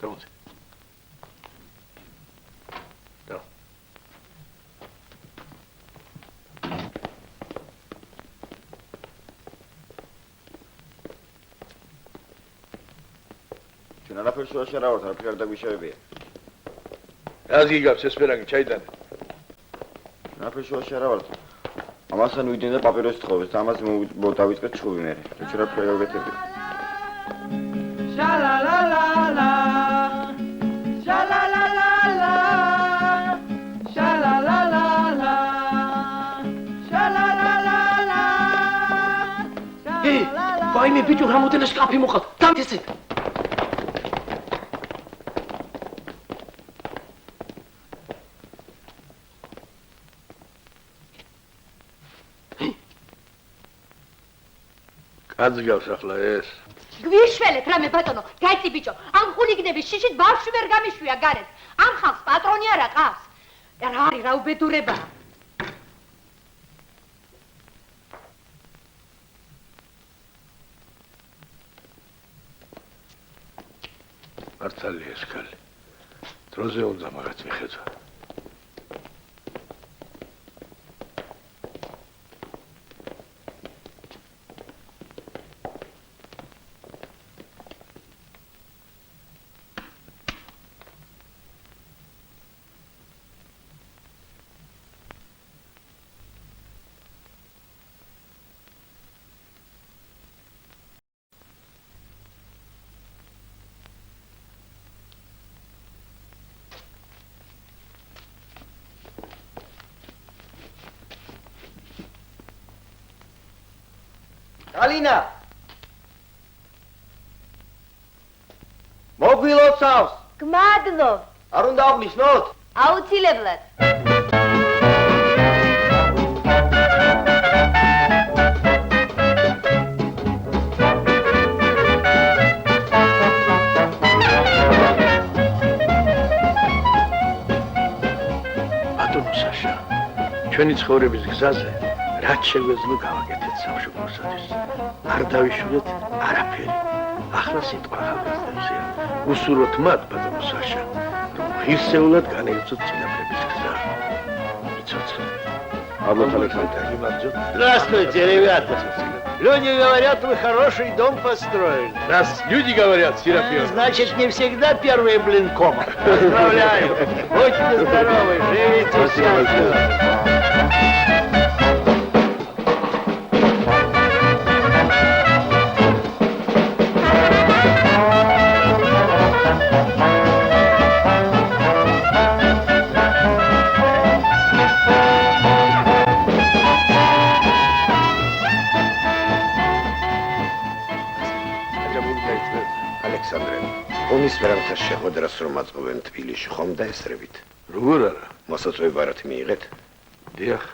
Don't. No. ჩვენ არაფერს შუაში არ ვართ, არაფერი არ დაგვიშავებია. რას გიგავს ესპერანგი ჩაიდანე? არაფერს შუაში არ ვართ. ამასთან ვიდნენ და პაპიროსი თხოვეს და ამაზე დავიწყეთ ჩხუბი მე. ჩვენ არაფერი არ გეთებია. Sha-la-la-la-la. Sha-la-la-la-la. Sha-la-la-la-la. Sha-la-la-la-la. Hey, ვაიმე ბიჭო, რამოდენე შკაფი მოყავთ? დამთესეთ. კაცს გავს ახლა ეს? გვიშველეთ რამე ბატონო, გაიწი ბიჭო, ამ ხულიგნები შიშით ბავშვი ვერ გამიშვია გარეთ. ამ ხალხს პატრონი არა ყავს. რა არის რა უბედურება? მართალია ეს ქალი. დროზე უნდა მაგაც მიხედვა. გალინა მოგვილოცავს გმადლობ. არ უნდა აღნიშნოთ აუცილებლად. ბატონო საშა, ჩვენი ცხოვრების გზაზე რაც შეგვეძლო გავაკეთეთ სამშობლოსათვის. არ დავიშურეთ არაფერი. ახლა სიტყვა ხალხისთვისია. უსურვოთ მათ, ბატონო საშა, რომ ღირსეულად განეიცოთ წინაპრების გზა. იცოცხლეთ. Павел Александрович. Здравствуйте, ребята. Люди говорят, вы хороший дом построили. Раз люди говорят, Серафим. Значит, не всегда первый блин кома. Поздравляю. Будьте здоровы, живите счастливо. ომის ვერანთა შეხვედრას რომ აწყობენ თბილისში, ხომ დაესწრებით? როგორ არა? მოსაწვევა არათ მიიღეთ? დიახ.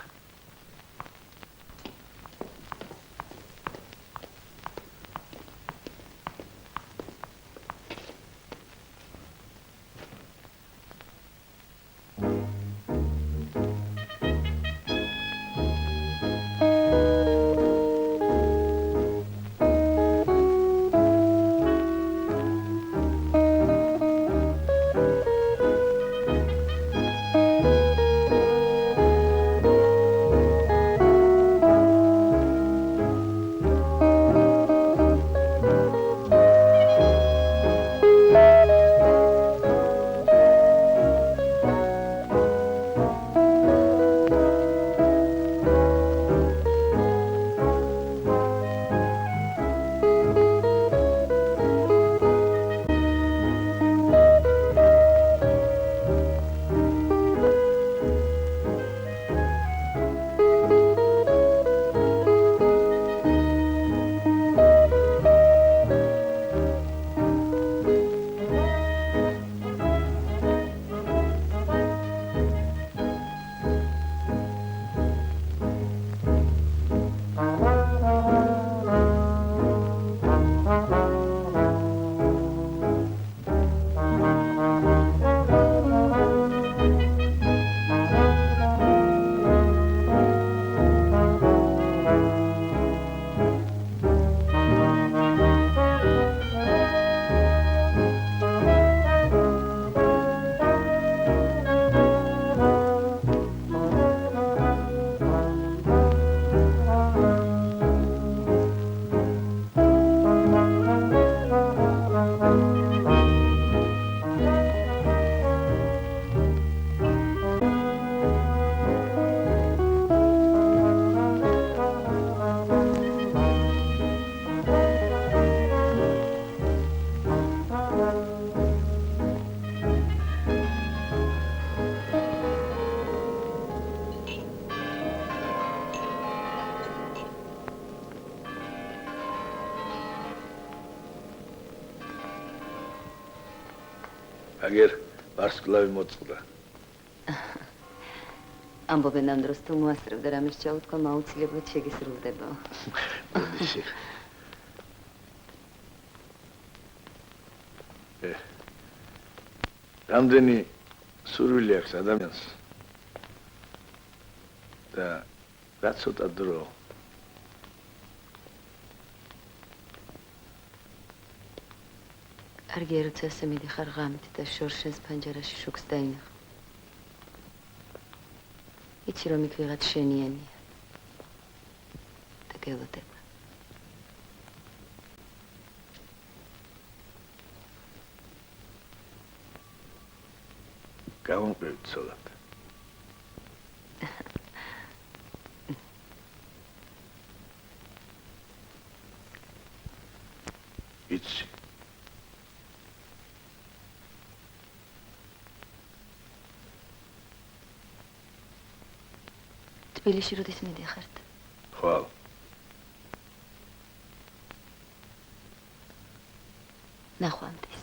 აგერ ვარსკვლავი მოწყდა. ამბობენ ამ დროს თუ მოასწრებდა რამეს ჩაუთქვა, აუცილებლად შეგისრულდება. მოდი. რამდენი სურვილი აქვს ადამიანს და რა ცოტა დრო კარგია, როცა ასე მიდიხარ ღამით და შორს შენს ფანჯარაში შუქს დაინახავ. იცი რომ იქ ვიღაც შენიანია და გელოდება. გავუმყევით ცოლად. იცი. თბილისში როდის მიდიხართ? ხვალ. ნახვამდის.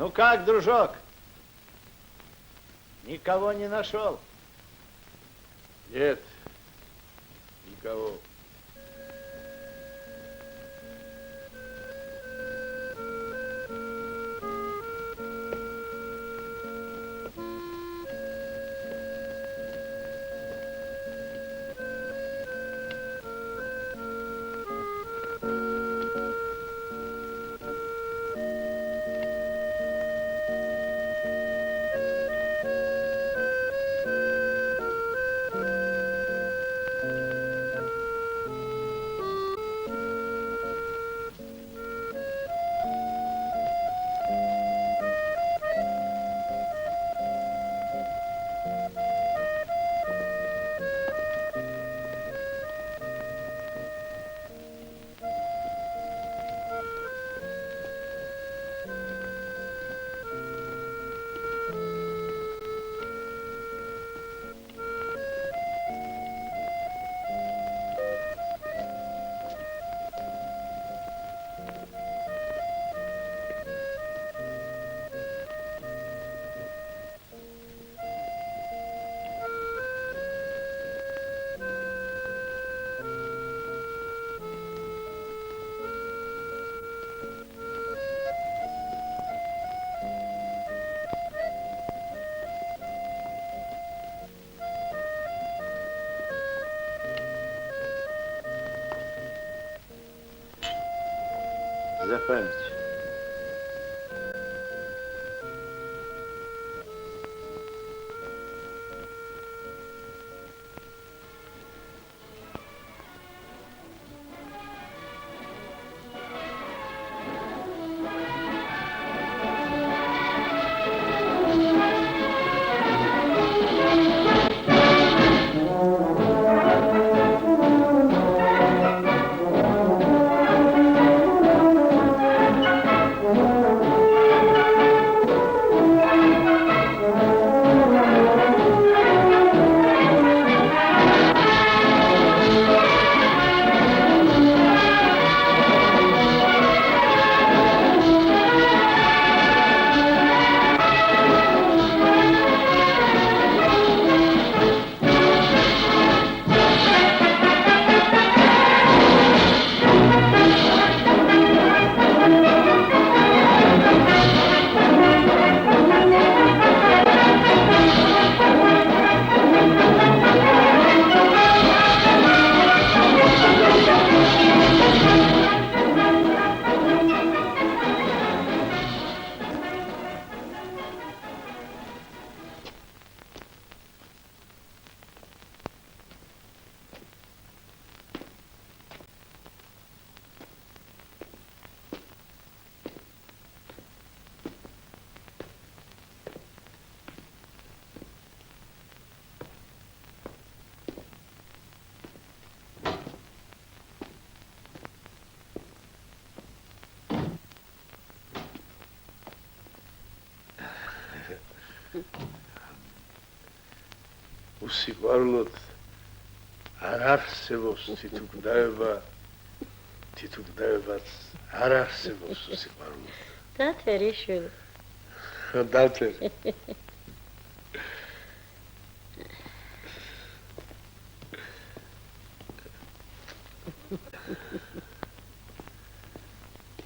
Ну как, дружок? Никого не нашел? Нет, никого. запомните. უსიყვარულოდ არ არსებობს თვითუგდავებაც არ არსებობს უსიყვარულოდ. დათერიშვილი. დათერი.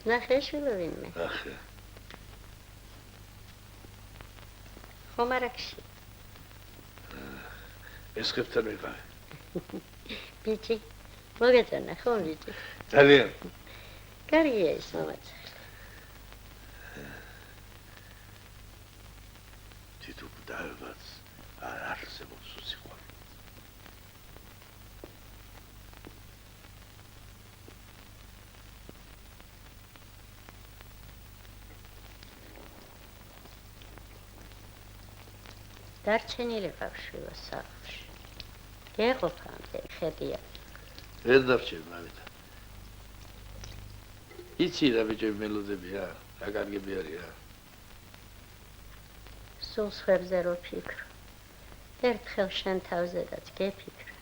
ნახე შვილოვინმე. ნახე. ხომ არაქში. ესხებთან ვიყავი. ბიჭი, მოგეწონა ხომ ბიჭი? ძალიან. კარგია ის მამაცი. თვითუგდავებაც არ არსებობს უსიყვარულოდ. დარჩენილი ბავშვია სახლში. გეყოფამდე ხედია. ვერ დარჩენ მამითა. იცი რა ბიჭები მელოდებია, რა კარგები არიან. სულ სხვებზე რო ფიქრო. ერთხელ შენ თავზედაც გეფიქრა.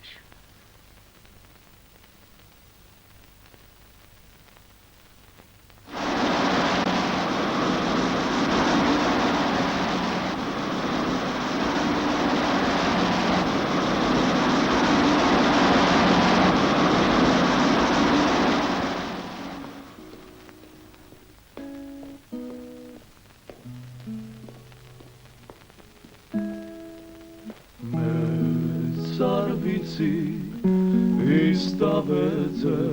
ის დავეძე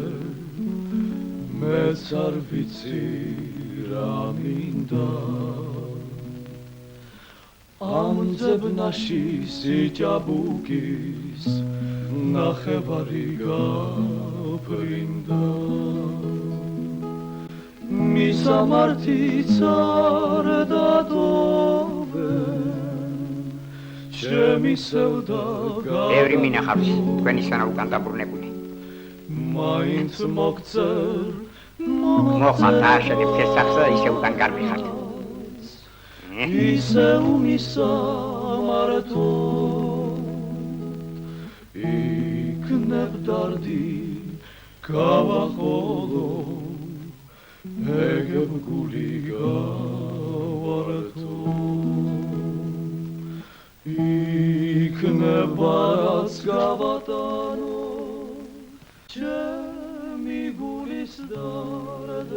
მეც არ ვიცი რა მინდა ამ ძებნაში სიჭაბუკის ნახევარი გაფრინდა მისამართიც არ დატოვე ჩემი სევდა ბევრი მინახავს თქვენისგან უკან დაბრუნებული. მაინც მოგწერ მოხდა შენებ შესახსა ისე უკან გამიხართ. ისე უმისამართო იქნებ დარდი გავახოლო ეგებ გული გავართო იქნებაც გავატანო ჩემი გულის დარდები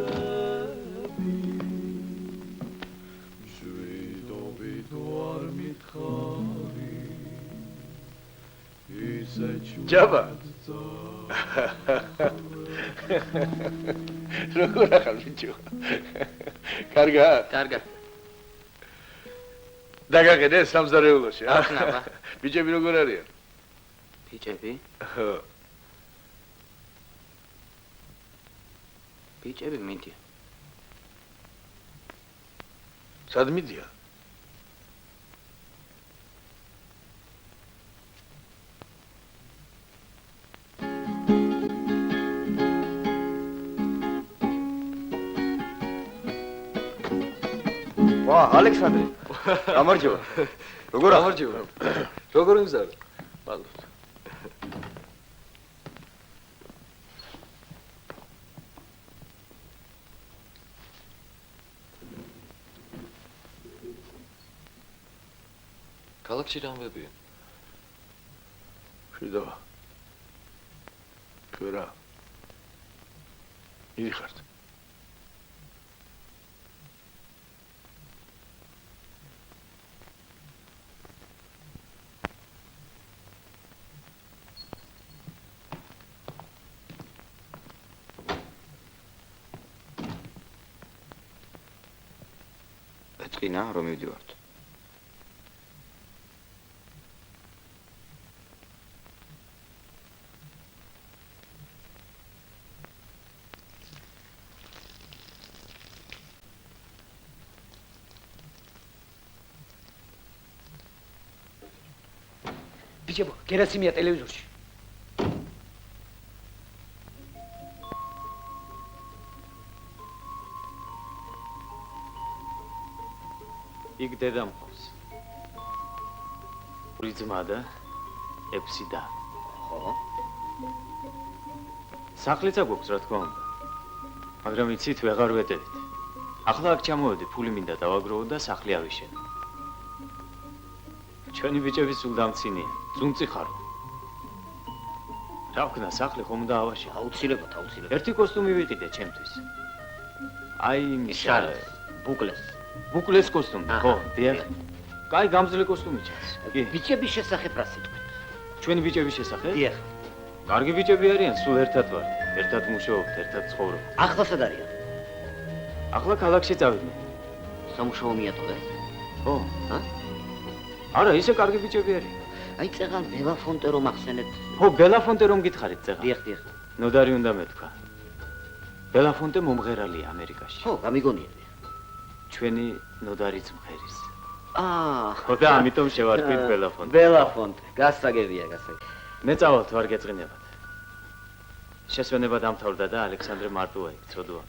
ჟვიდობით არ მითხარი ისე ჯაბა როგორ ახალ ბიჭო? კარგად? კარგად. დაგაყენე სამზარეულოში, ახ ნაბა. ბიჭები როგორ არიან? ბიჭები? ხო. ბიჭები მიდიან. სად მიდიან? ვა, ალექსანდრე. გამარჯობა. როგორ გამარჯობა. როგორ იმზადე? მადლობთ. ქალაქში რამებია? შედავა. ქერა. მიდიხართ. ეწყინა რომ მივდივართ. ბიჭებო, გერასიმია ტელევიზორში. იქ დედა მყავს. ორი ძმა და 6 და. ხო? სახლიც აქვს რა თქმა უნდა. მაგრამ იცით ვეღარ ვეტევით. ახლა აქ ჩამოვედი, ფული მინდა დავაგროვო და სახლი ავიშენო. ჩვენი ბიჭები სულ დამცინია, ძუნწი ხარო. რა ვქნა, სახლი ხომ უნდა ავაშენო? აუცილებლად, აუცილებლად. ერთი კოსტუმი ვიყიდე ჩემთვის. აი იმის ბუკლეს. ბუკლეს კოსტუმი, ხო, დიახ. კაი გამძლე კოსტუმი ჩანს. კი. ბიჭების შესახებ რა სიტყვით? ჩვენი ბიჭების შესახებ? დიახ. კარგი ბიჭები არიან, სულ ერთად ვართ. ერთად მუშაობთ, ერთად ცხოვრობთ. ახლა სად არიან? ახლა ქალაქში წავიდნენ. სამუშაო მიატოვე? ხო. არა, ისე კარგი ბიჭები არიან. აი წეღან ბელაფონტე რომ ახსენეთ. ხო, ბელაფონტე რომ გითხარით წეღან. დიახ, დიახ. ნოდარი უნდა მეთქვა. ბელაფონტე მომღერალია ამერიკაში. ხო, გამიგონია. ჩვენი ნოდარიც მღერის. ხო და ამიტომ შევარკვით ბელაფონტე. ბელაფონტე, გასაგებია, გასაგებია. მე წავალთ, ვარ გეწყინებათ. შესვენება დამთავრდა და ალექსანდრე მარტოა იქ, ცოდვა.